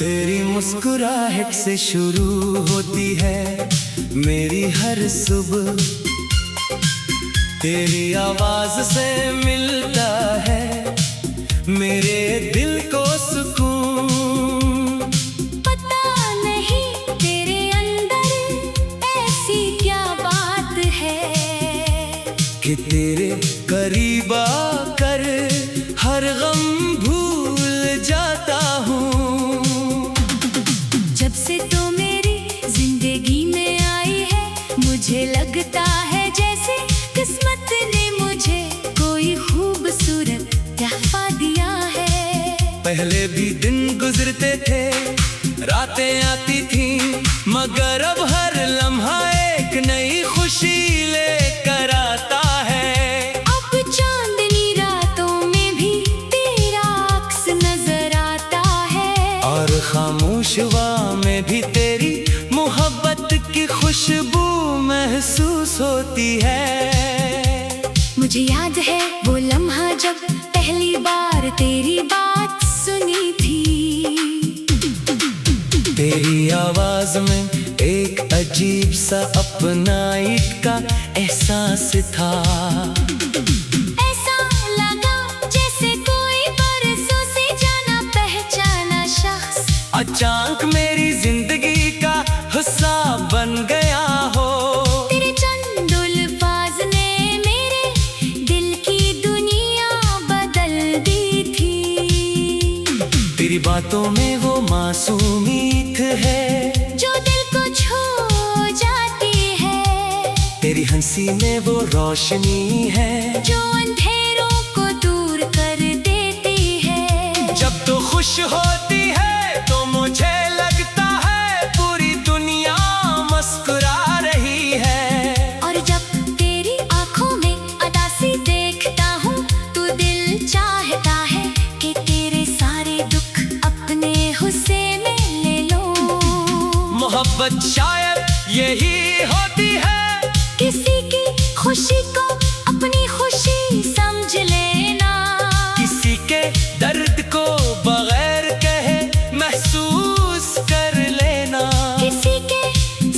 तेरी मुस्कुराहट से शुरू होती है मेरी हर सुबह, तेरी आवाज से मिलता है मेरे दिल को सुकून। पता नहीं तेरे अंदर ऐसी क्या बात है कि तेरे करीब आकर हर गम भूल जाता हूँ। जब से तू मेरी जिंदगी में आई है मुझे लगता है जैसे किस्मत ने मुझे कोई खूबसूरत तोहफा दिया है। पहले भी दिन गुजरते थे, रातें आती थी, मगर अब हर लम्हा एक नई खुशी लेकर आता है। अब चांदनी रातों में भी तेरा अक्स नजर आता है, और खामोश हवा में भी तेरी मोहब्बत की खुशबू महसूस होती है। मुझे याद है वो लम्हा जब पहली बार तेरी बात सुनी थी। तेरी आवाज में एक अजीब सा अपनापन का एहसास था। ऐसा लगा जैसे कोई बरसों से जाना पहचाना शख्स अचानक मेरी जिंदगी का हिस्सा बन गया हो। तेरे चंद अल्फाज ने मेरे दिल की दुनिया बदल दी थी। तेरी बातों में वो मासूमियत है जो दिल को छू जाती है, तेरी हंसी में वो रोशनी है जो अंधेरों को दूर कर देती है। जब तो खुश होती है तो मुझे लगता है पूरी दुनिया मुस्कुरा रही है। और जब तेरी आंखों में उदासी देखता हूँ तो दिल चाहता है कि तेरे सारे दुख अपने हुस्से में ले लो। मोहब्बत शायद यही होती है, किसी की खुशी को अपनी खुशी समझ लेना, किसी के दर्द को बगैर कहे महसूस कर लेना, किसी के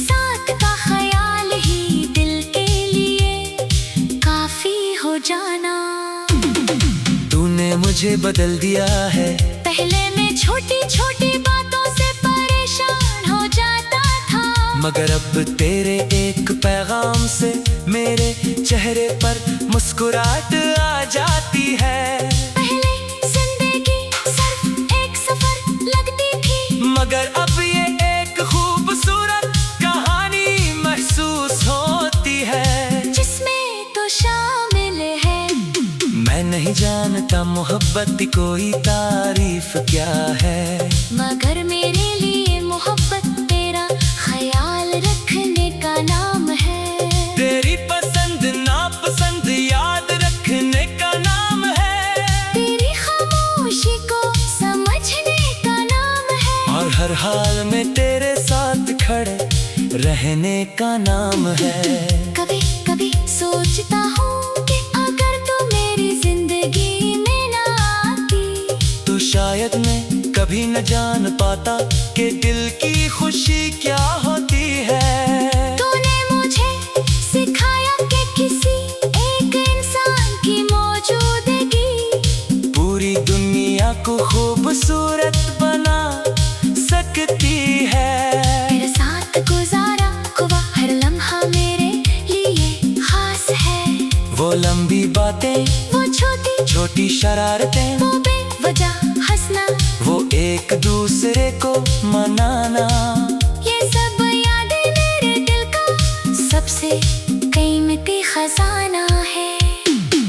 साथ का ख्याल ही दिल के लिए काफी हो जाना। तूने मुझे बदल दिया है। पहले मैं छोटी छोटी बातों से परेशान हो जाता था, मगर अब तेरे एक पैगाम से मेरे चेहरे पर मुस्कुराहट आ जाती है। पहले जिंदगी सिर्फ एक सफर लगती थी, मगर अब ये एक खूबसूरत कहानी महसूस होती है, जिसमें तो शामिल है। मैं नहीं जानता मोहब्बत की कोई तारीफ क्या है, मगर मेरे लिए मोहब्बत तेरा ख्याल रखने का नाम है। तेरी पसंद नापसंद याद रखने का नाम है, तेरी खामोशी को समझने का नाम है, और हर हाल में तेरे साथ खड़े रहने का नाम है। कभी कभी सोचता हूँ कि अगर तू मेरी जिंदगी में ना आती तो शायद मैं कभी न जान पाता कि दिल की खुशी क्या होती है। तूने मुझे सिखाया कि किसी एक इंसान की मौजूदगी पूरी दुनिया को खूबसूरत बना सकती है। तेरे साथ गुजारा हुआ हर लम्हा मेरे लिए खास है। वो लंबी बातें, वो छोटी छोटी शरारतें, वो बेवजह हंसना, वो एक दूसरे को मनाना, ये सब यादें मेरे दिल का सबसे कीमती खजाना है।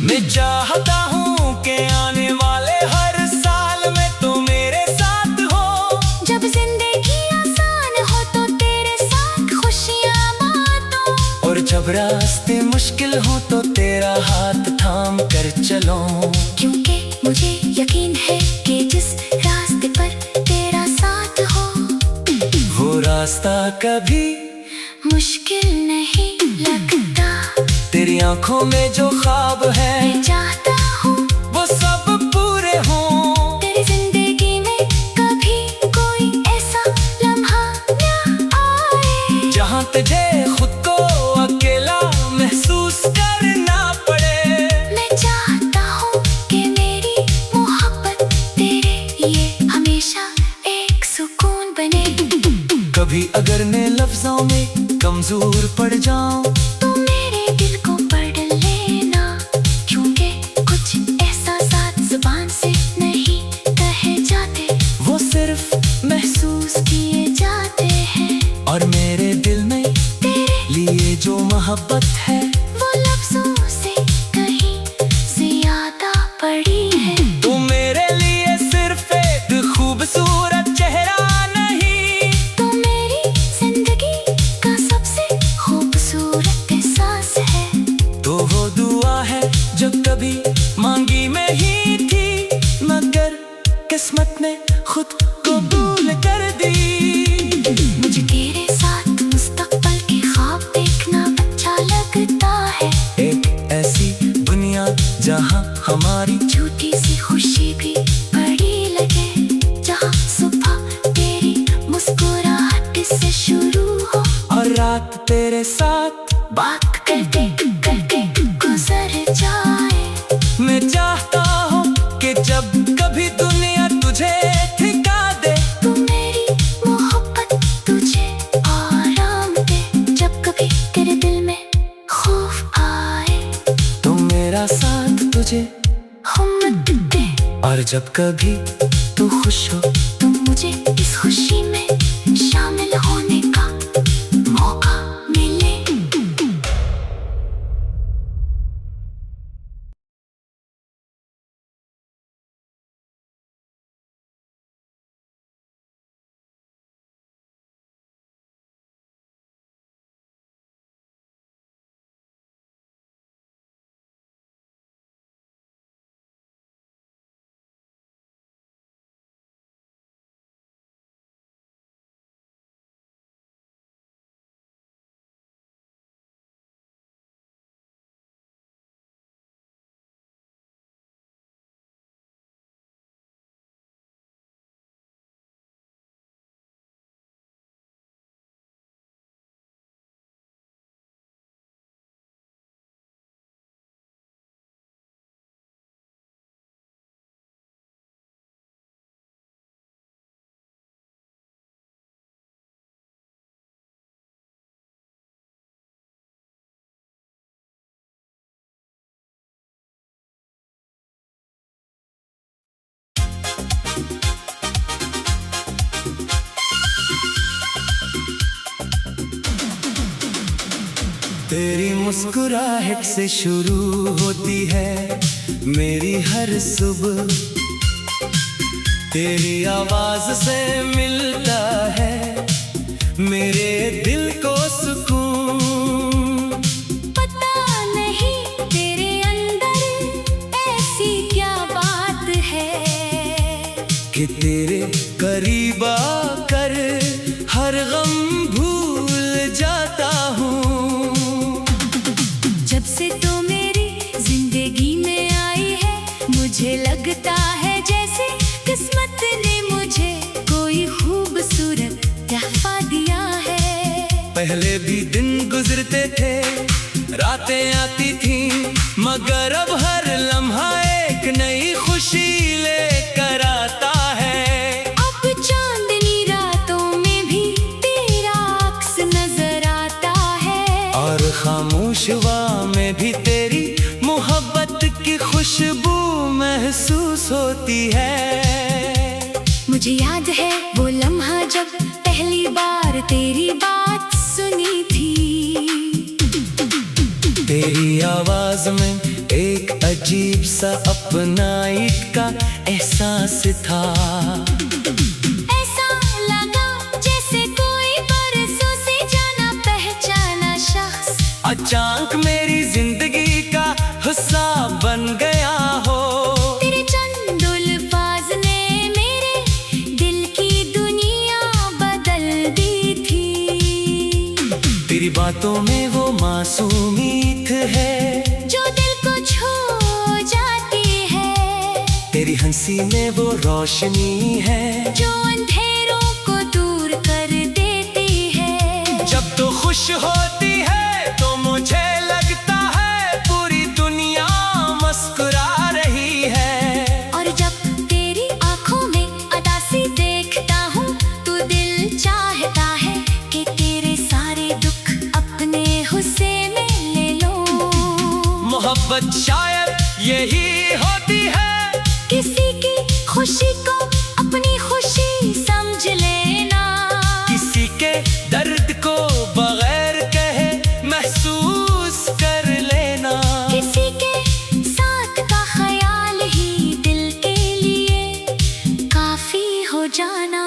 मैं चाहता हूँ कि आने वाले हर साल में तो मेरे साथ हो। जब जिंदगी आसान हो तो तेरे साथ खुशियाँ बांटो, और जब रास्ते मुश्किल हो तो तेरा हाथ थाम कर चलो। क्योंकि मुझे यकीन है कि जिस रास्ते पर तेरा साथ हो वो रास्ता कभी मुश्किल नहीं लगता। तेरी आंखों में जो ख्वाब है मैं चाहता हूँ वो सब पूरे हों। तेरी जिंदगी में कभी कोई कभी मांगी में ही थी, मगर किस्मत ने खुद कबूल कर दी। मुझे तेरे साथ मुस्तकबिल के ख्वाब देखना अच्छा लगता है। एक ऐसी दुनिया जहाँ हमारी झूठी सी खुशी भी बड़ी लगे, जहाँ सुबह तेरी मुस्कुराहट से शुरू हो और रात तेरे साथ बात करते करते गुजर जाए। मैं चाहता हूँ कि जब कभी दुनिया तुझे ठिका दे, तू मेरी मोहब्बत तुझे आराम दे। जब कभी तेरे दिल में खौफ आए तो मेरा साथ तुझे हिम्मत दे। और जब कभी तू खुश हो तो मुझे इस खुशी में शामिल होने का मौका मिले। तेरी मुस्कुराहट से शुरू होती है मेरी हर सुबह, तेरी आवाज से मिलता है मेरे दिल को सुकून। पता नहीं तेरे अंदर ऐसी क्या बात है कि तेरे करीब आकर हर गम भूल जाता हूँ। जब से तो मेरी जिंदगी में आई है, मुझे लगता है जैसे किस्मत ने मुझे कोई खूबसूरत तोहफा दिया है। पहले भी दिन गुजरते थे, रातें आती थीं, मगर अब हर लम्हा एक नई खुशी लेकर आता है। अब चांदनी रातों में भी तेरा अक्स नजर आता है, और खामोश हवा में भी तेरी मोहब्बत की खुशबू महसूस होती है। मुझे याद है वो लम्हा जब पहली बार तेरी बात सुनी थी। तेरी आवाज में एक अजीब सा अपनाइट का एहसास था। ऐसा लगा जैसे कोई बरसों से जाना पहचाना शख्स अचानक मेरी जिंदगी का हिस्सा बन गया हो। तेरे चंद अल्फाज ने मेरे दिल की दुनिया बदल दी थी। तेरी बातों में वो मासूमियत है जो दिल को छू जाती है, तेरी हंसी में वो रोशनी है जो अंधेरों को दूर कर देती है। जब तो खुश होती है तो मुझे लगता है पूरी दुनिया मुस्कुरा रही है। और जब तेरी आंखों में अदासी देखता हूँ तो दिल चाहता है कि तेरे सारे दुख अपने हिस्से में ले लो। मोहब्बत शायद यही होती है, किसी की खुशी को अपनी खुशी समझ लेना, किसी के दर्द को बगैर कहे महसूस कर लेना, किसी के साथ का ख्याल ही दिल के लिए काफी हो जाना।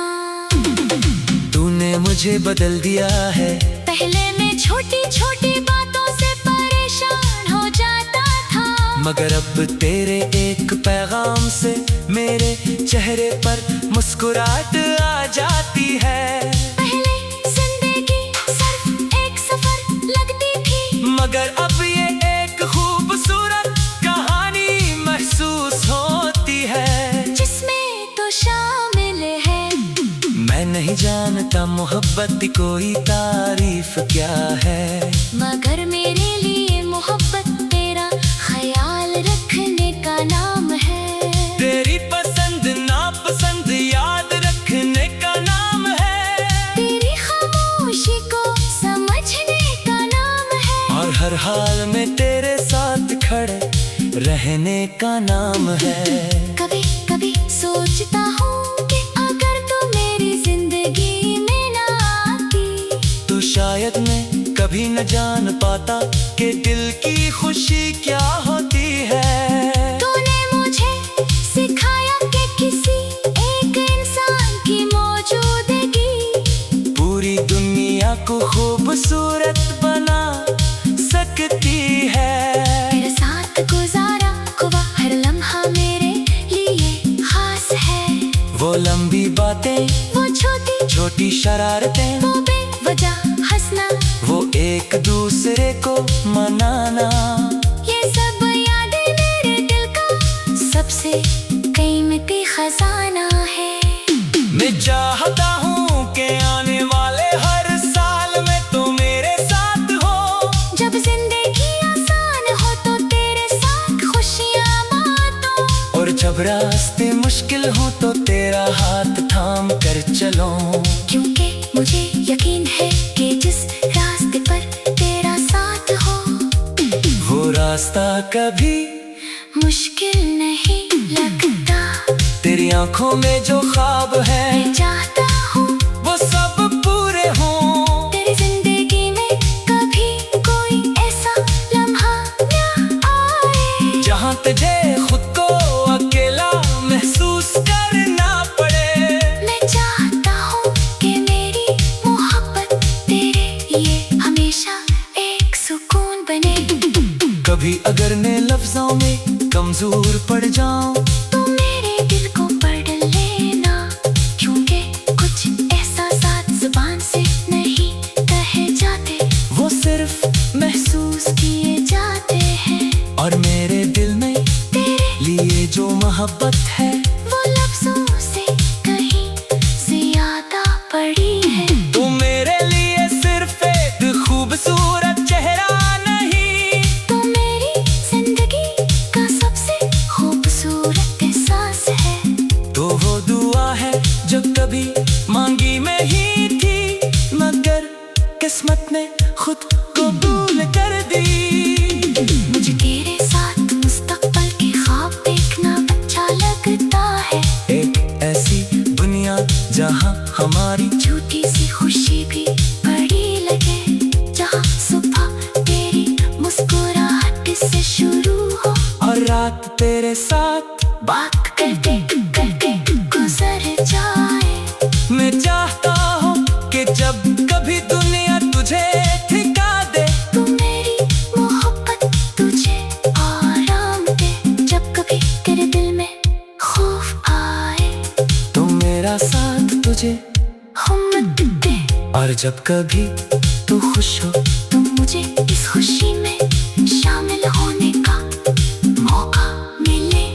तूने मुझे बदल दिया है। पहले मैं छोटी छोटी बातों से परेशान हो जाता था, मगर अब तेरे एक पैगाम से मेरे चेहरे पर मुस्कुराहट आ जाती है। पहले जिंदगी सिर्फ एक सफर लगती थी, मगर अब ये एक खूबसूरत कहानी महसूस होती है, जिसमें तो शामिल है। मैं नहीं जानता मोहब्बत की कोई तारीफ क्या है, मगर मेरे लिए मोहब्बत तेरा ख्याल रखने का नाम है। तेरी पसंद नापसंद याद रखने का नाम है, तेरी खामोशी को समझने का नाम है, और हर हाल में तेरे साथ खड़े रहने का नाम है। कभी कभी सोचता हूँ कि अगर तू मेरी जिंदगी में ना आती, तो शायद मैं कभी न जान पाता कि दिल की खुशी क्या होती है। तूने मुझे सिखाया कि किसी एक इंसान की मौजूदगी पूरी दुनिया को खूबसूरत बना सकती है। तेरे साथ गुजारा हुआ हर लम्हा मेरे लिए खास है। वो लंबी बातें, वो छोटी छोटी शरारतें, वो बेवजह हंसना, वो एक दूसरे को मनाना, ये सब यादें मेरे दिल का सबसे कीमती खजाना है। मैं चाहता हूँ कि आने वाले हर साल में तो मेरे साथ हो। जब जिंदगी आसान हो तो तेरे साथ खुशियाँ बांटो, और जब रास्ते मुश्किल हो तो तेरा हाथ थाम कर चलो। क्योंकि मुझे यकीन है कि जिस रास्ते पर तेरा साथ हो, वो रास्ता कभी मुश्किल नहीं लगता। तेरी आंखों में जो ख्वाब है मैं चाहता हूँ वो सब पूरे हों। तेरी जिंदगी में कभी कोई ऐसा लम्हा न आए जहाँ तुझे खुद को अकेला महसूस करना पड़े। मैं चाहता हूँ कि मेरी मोहब्बत तेरे लिए हमेशा एक सुकून बने। कभी अगर मैं लफ्जों में कमजोर पड़ जाऊं तो मेरे दिल को पढ़ लेना, क्योंकि कुछ एहसासात जुबान से नहीं कहे जाते, वो सिर्फ महसूस किए जाते हैं। और मेरे दिल में तेरे लिए जो मोहब्बत है वो लफ्जों से कहीं ज्यादा बड़ी है। तो मेरे लिए सिर्फ एक खूबसूरत चेहरा नहीं, तो मेरी जिंदगी का सबसे खूबसूरत एहसास है। तो वो दुआ है जो कभी मांगी में ही थी, मगर किस्मत ने खुद कबूल कर दी। मुझे तेरे साथ मुस्तकबिल के ख्वाब देखना अच्छा लगता है। एक ऐसी दुनिया जहाँ हमारी झूठी सी खुशी भी बड़ी लगे, जहाँ सुबह तेरी मुस्कुराहट से शुरू हो, और रात तेरे साथ बात करते करते गुजर जाए। मैं चाहता हूँ कि जब कभी दुनिया तुझे ठिका दे तू मेरी मोहब्बत तुझे आराम दे। जब कभी तेरे दिल में खौफ आए तो मेरा साथ तुझे, हिम्मत दे। और जब कभी तू खुश हो तुम मुझे इस खुशी में शामिल होने का मौका मिले।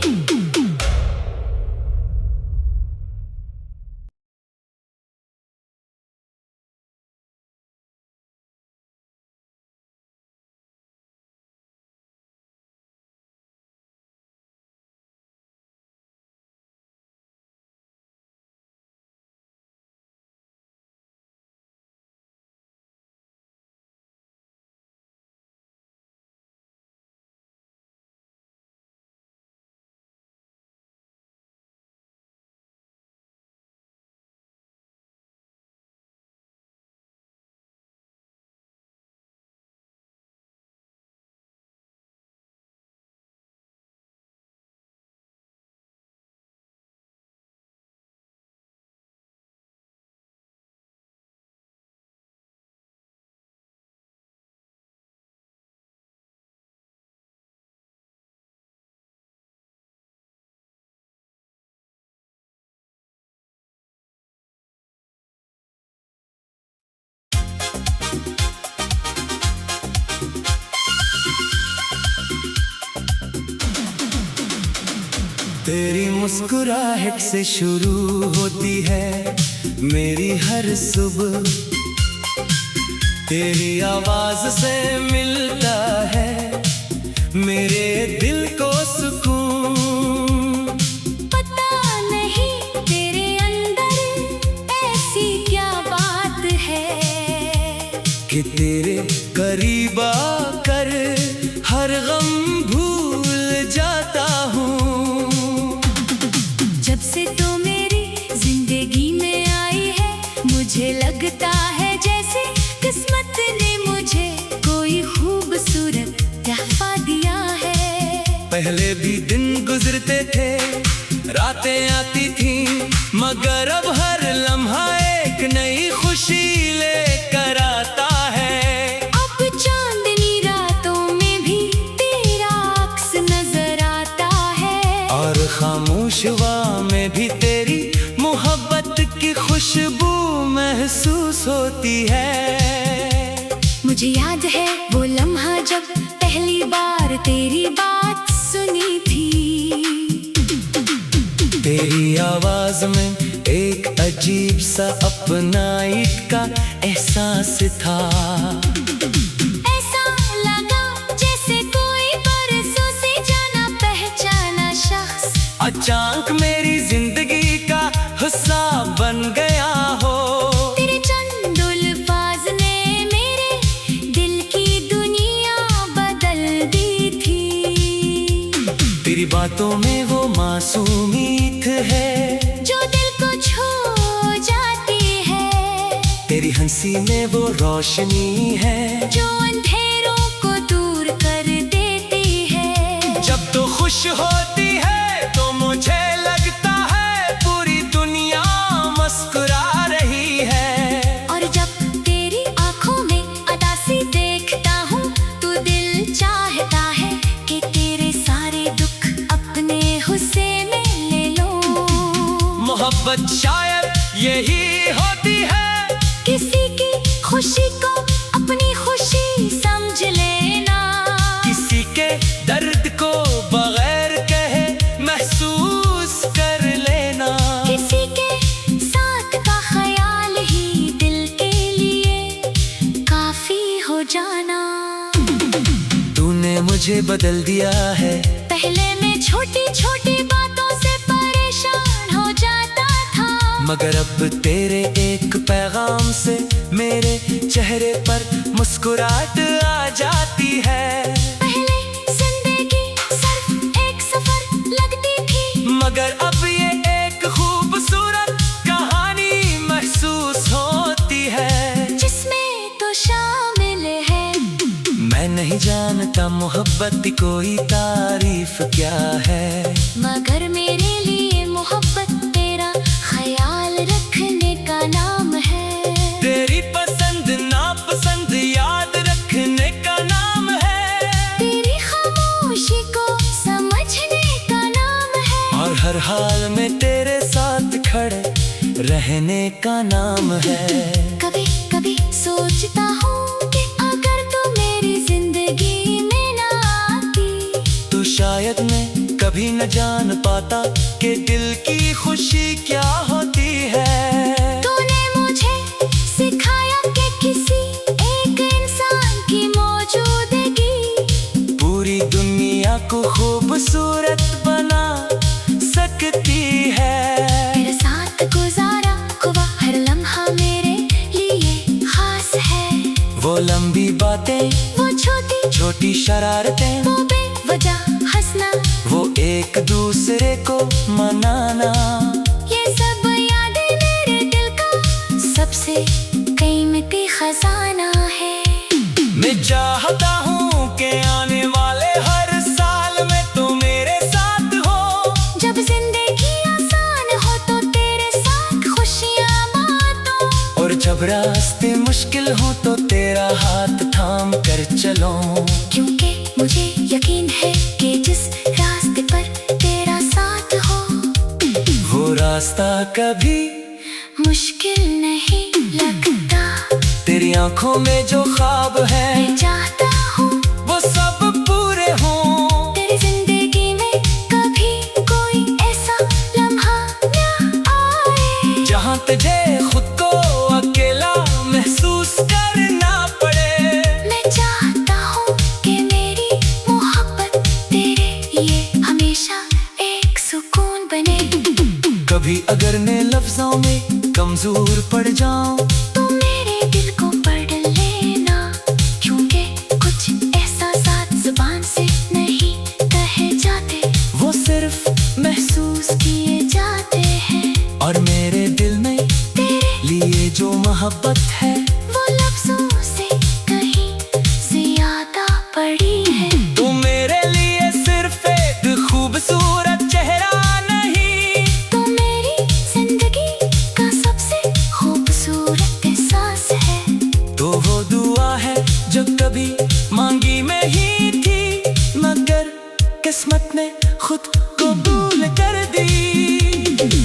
तेरी मुस्कुराहट से शुरू होती है मेरी हर सुबह, तेरी आवाज से मिलता है मेरे दिल को सुकून। पता नहीं तेरे अंदर ऐसी क्या बात है कि तेरे करीब आकर हर गम भूल जाता हूँ। जब से तो मेरी जिंदगी में आई है, मुझे लगता है जैसे किस्मत ने मुझे कोई खूबसूरत तोहफा दिया है। पहले भी दिन गुजरते थे, रातें आती थीं, मगर अब हर लम्हा एक नई खुशी लेकर आता है। अब चांदनी रातों में भी तेरा अक्स नजर आता है, और खामोश हवा में भी तेरी मोहब्बत की खुशबू महसूस होती है। मुझे याद है वो लम्हा जब पहली बार तेरी बात सुनी थी। तेरी आवाज में एक अजीब सा अपनाइट का एहसास था। ऐसा लगा जैसे कोई बरसों से जाना पहचाना शख्स अचानक मेरी जिंदगी का हिस्सा बन गया हो। तेरे चंद अल्फाज ने मेरे दिल की दुनिया बदल दी थी। तेरी बातों में वो मासूमियत है जो दिल को छू जाती है, तेरी हंसी में वो रोशनी है जो अंधेरों को दूर कर देती है। जब तो खुश होती है तो मुझे लगता है पूरी दुनिया मुस्कुरा रही है। और जब तेरी आंखों में उदासी देखता हूँ तो दिल चाहता है कि तेरे सारे दुख अपने हुस्से में ले लो। मोहब्बत शायद यही होती है, किसी की खुशी को अपनी खुशी समझ लेना, किसी के दर्द को बगैर कहे महसूस कर लेना, किसी के साथ का ख्याल ही दिल के लिए काफी हो जाना। तूने मुझे बदल दिया है। पहले मैं छोटी छोटी बातों से परेशान हो जाता था, मगर अब तेरे एक पैगाम से मेरे चेहरे पर मुस्कुराहट आ जाती है। पहले जिंदगी सिर्फ एक सफर लगती थी, मगर अब ये एक खूबसूरत कहानी महसूस होती है जिसमें तो शामिल है। मैं नहीं जानता मोहब्बत की कोई तारीफ क्या है, मगर मेरे लिए मोहब्बत तेरा ख्याल रखने का नाम है। तेरी पसंद नापसंद याद रखने का नाम है, तेरी खामोशी को समझने का नाम है, और हर हाल में तेरे साथ खड़े रहने का नाम है। कभी कभी सोचता हूँ कि अगर तू मेरी जिंदगी में ना आती तो शायद मैं कभी न जान पाता कि दिल की खुशी क्या होती है। तूने मुझे सिखाया कि किसी एक इंसान की मौजूदगी पूरी दुनिया को खूबसूरत बना सकती है। तेरे साथ गुजारा हुआ हर लम्हा मेरे लिए खास है। वो लंबी बातें, वो छोटी छोटी शरारतें, वो बेवजह हंसना, वो एक दूसरे को मनाना, ये सब यादें मेरे दिल का सबसे कीमती खजाना है। मैं चाहता हूँ कि आने वाले हर साल में तो मेरे साथ हो। जब जिंदगी आसान हो तो तेरे साथ खुशियाँ बांटो, और जब रास्ते मुश्किल हो तो तेरा हाथ थाम कर चलो। क्योंकि मुझे यकीन है कि जिस रास्ते पर तेरा साथ हो वो रास्ता कभी मुश्किल नहीं लगता। तेरी आंखों में जो ख्वाब है मैं चाहता हूँ वो सब पूरे हों। तेरी जिंदगी में कभी कोई कमजोर पड़ जाऊं तो मेरे दिल को पढ़ लेना, क्योंकि कुछ एहसासात जुबान से नहीं कहे जाते, वो सिर्फ महसूस किए जाते हैं। और मेरे दिल में तेरे लिए जो मोहब्बत है वो लफ्जों से कहीं ज्यादा बड़ी है। तो मेरे लिए सिर्फ एक खूबसूरत चेहरा नहीं, तो मेरी जिंदगी का सबसे खूबसूरत एहसास है। तो वो दुआ है जो कभी मांगी में ही थी, मगर किस्मत ने खुद कबूल कर दी।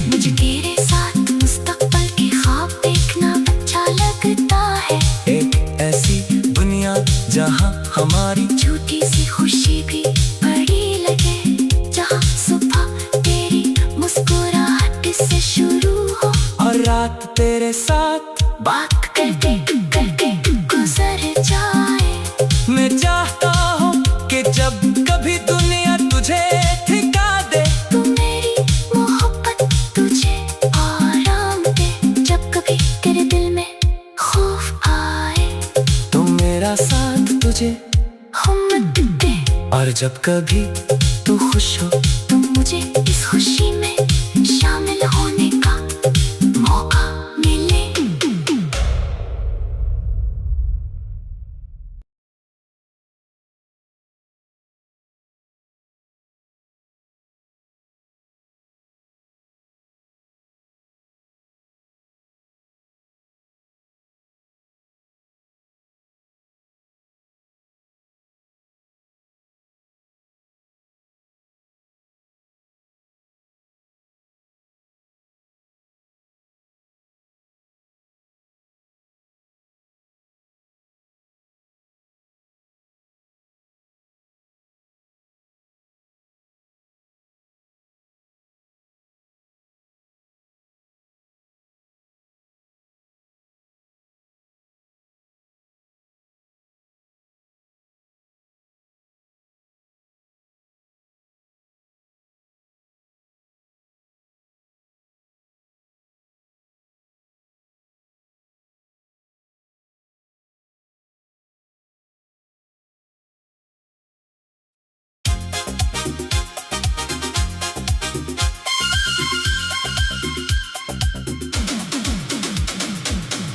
मुझे तेरे साथ मुस्तकबिल के ख्वाब देखना अच्छा लगता है। एक ऐसी दुनिया जहाँ हमारी झूठी सी खुशी भी बड़ी लगे, जहाँ सुबह तेरी मुस्कुराहट से शुरू हो और रात तेरे साथ बात करते करते गुजर जाए। मैं चाहता हूँ कि जब कभी दुनिया तुझे ठिका दे, तू मेरी मोहब्बत तुझे आराम दे। जब कभी तेरे दिल में खौफ आए तो मेरा साथ तुझे हिम्मत दे, और जब कभी तू खुश हो तो मुझे इस खुशी में शामिल होने का मौका मिले।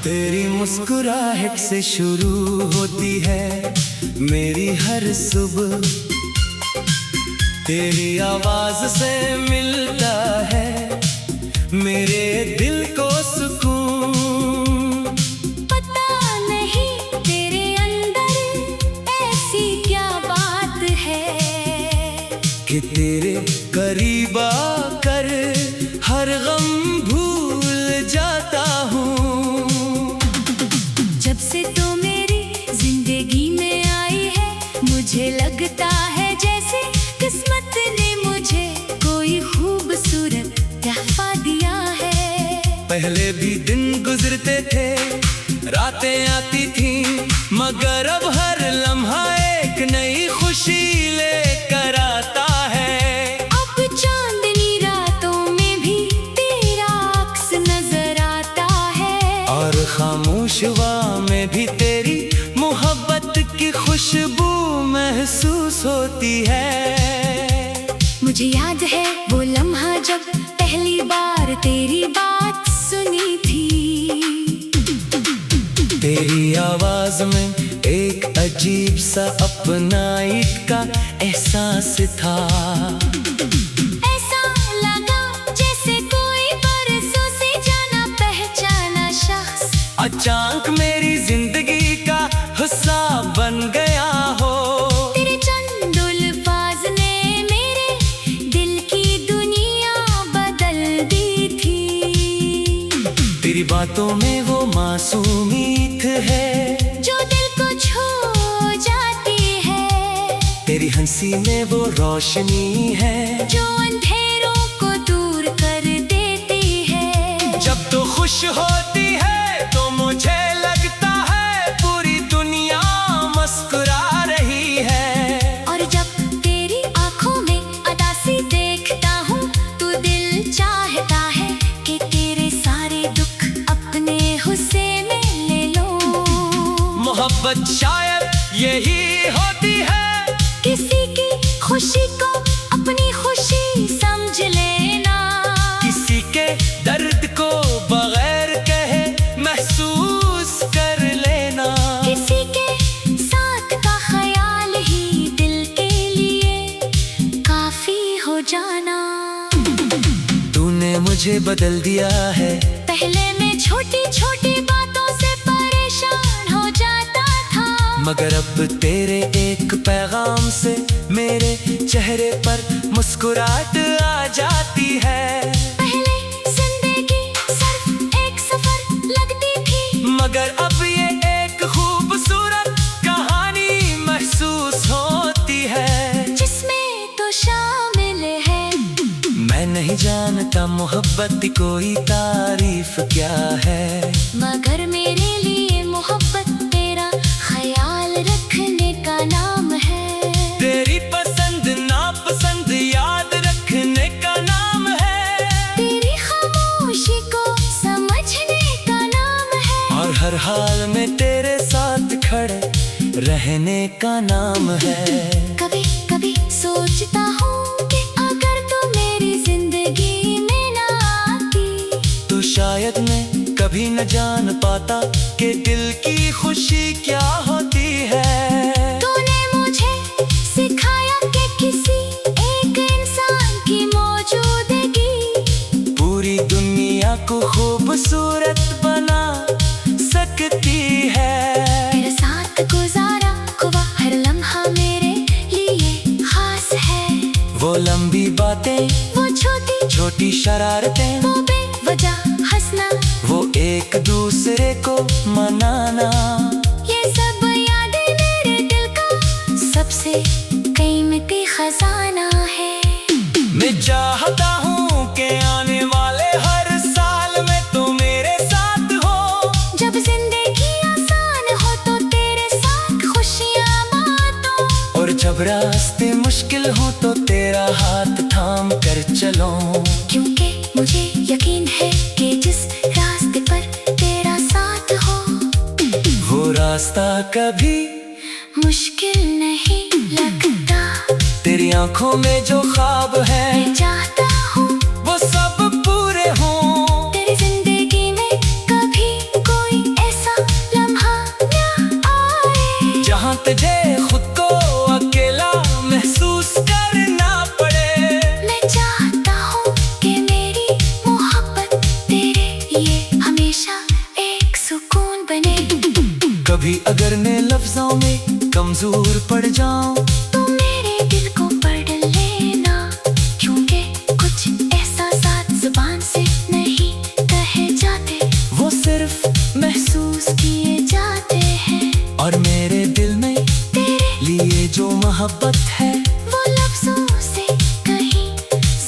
तेरी मुस्कुराहट से शुरू होती है मेरी हर सुबह, तेरी आवाज से मिलता है मेरे दिल को सुकून। पता नहीं तेरे अंदर ऐसी क्या बात है कि तेरे करीब आकर हर गम भूल जाता हूँ। जब से तो मेरी जिंदगी में आई है, मुझे लगता है जैसे किस्मत ने मुझे कोई खूबसूरत तोहफा दिया है। पहले भी दिन गुजरते थे, रातें आती थी, मगर अब हर लम्हा एक नई खुशी लेकर आता है। अब चांदनी रातों में भी तेरा अक्स नजर आता है, और खामोश हवा में भी तेरी मोहब्बत की खुशबू महसूस होती है। मुझे याद है वो लम्हा जब पहली बार तेरी बात सुनी थी। तेरी आवाज में एक अजीब सा अपनाइट का एहसास था। ऐसा लगा जैसे कोई बरसों से जाना पहचाना शख्स अचानक मेरी जिंदगी का हिस्सा बन गया हो। तेरे चंद अल्फाज ने मेरे दिल की दुनिया बदल दी थी। तेरी बातों में वो मासूमियत है जो दिल को छू जाती है, तेरी हंसी में वो रोशनी है जो अंधेरों को दूर कर देती है। जब तो खुश होती है तो मुझे लगता है पूरी दुनिया मुस्कुरा रही है। और जब तेरी आंखों में अदासी देखता हूँ तो दिल चाहता है कि तेरे सारे दुख अब मोहब्बत शायद यही होती है। किसी की खुशी को अपनी खुशी समझ लेना, किसी के दर्द को बगैर कहे महसूस कर लेना, किसी के साथ का ख्याल ही दिल के लिए काफी हो जाना। तूने मुझे बदल दिया है। पहले मैं छोटी छोटी बातों से परेशान हो जाता था, मगर अब तेरे एक पैगाम से मेरे चेहरे पर मुस्कुराहट आ जाती है। पहले जिंदगी सिर्फ एक सफर लगती थी, मगर अब ये एक खूबसूरत कहानी महसूस होती है, जिसमें तो शामिल है। मैं नहीं जानता मोहब्बत की कोई तारीफ क्या है, मगर मेरे लिए मोहब्बत तेरा ख्याल रखने का नाम है। तेरी पसंद नापसंद याद रखने का नाम है, तेरी खामोशी को समझने का नाम है, और हर हाल में तेरे साथ खड़े रहने का नाम है। कभी कभी सोचता हूँ कि अगर तू मेरी जिंदगी में ना आती, तो शायद मैं कभी न जान पाता कि दिल की खुशी क्या होती है। तूने मुझे सिखाया कि किसी एक इंसान की मौजूदगी पूरी दुनिया को खूबसूरत बना सकती है। तेरे साथ गुजारा हुआ हर लम्हा मेरे लिए खास है। वो लंबी बातें, वो छोटी छोटी शरारतें, वो बेवजह हंसना, वो एक दूसरे को मनाना, ये सब यादें मेरे दिल का सबसे कीमती खजाना है। मैं चाहता हूँ कि आने वाले हर साल में तो मेरे साथ हो। जब जिंदगी आसान हो तो तेरे साथ खुशियाँ बांटो, और जब रास्ते मुश्किल हो तो तेरा हाथ थाम कर चलो। क्योंकि मुझे यकीन है कि जिस रास्ते पर तेरा साथ हो, वो रास्ता कभी मुश्किल नहीं लगता। तेरी आंखों में जो ख्वाब है मैं चाहता हूँ वो सब पूरे हों। तेरी जिंदगी में कभी कोई ऐसा लम्हा न आए जहाँ तुझे खुद को अकेला महसूस करना पड़े। मैं चाहता हूँ कि मेरी मोहब्बत तेरे लिए हमेशा एक सुकून बने। कभी अगर मैं लफ्जों में कमजोर पड़ जाऊं तो मेरे दिल को पढ़ लेना, क्योंकि कुछ एहसासात जुबान से नहीं कहे जाते, वो सिर्फ महसूस किए जाते हैं। और मेरे दिल में तेरे लिए जो मोहब्बत है वो लफ्जों से कहीं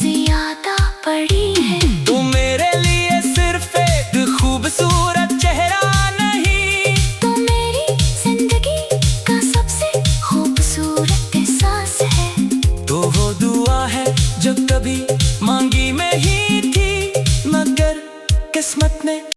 ज्यादा बड़ी है। तो मेरे लिए सिर्फ एक खूबसूरत चेहरा नहीं, तो मेरी जिंदगी का सबसे खूबसूरत एहसास है। तो वो दुआ है जो कभी मांगी में ही थी, मगर किस्मत ने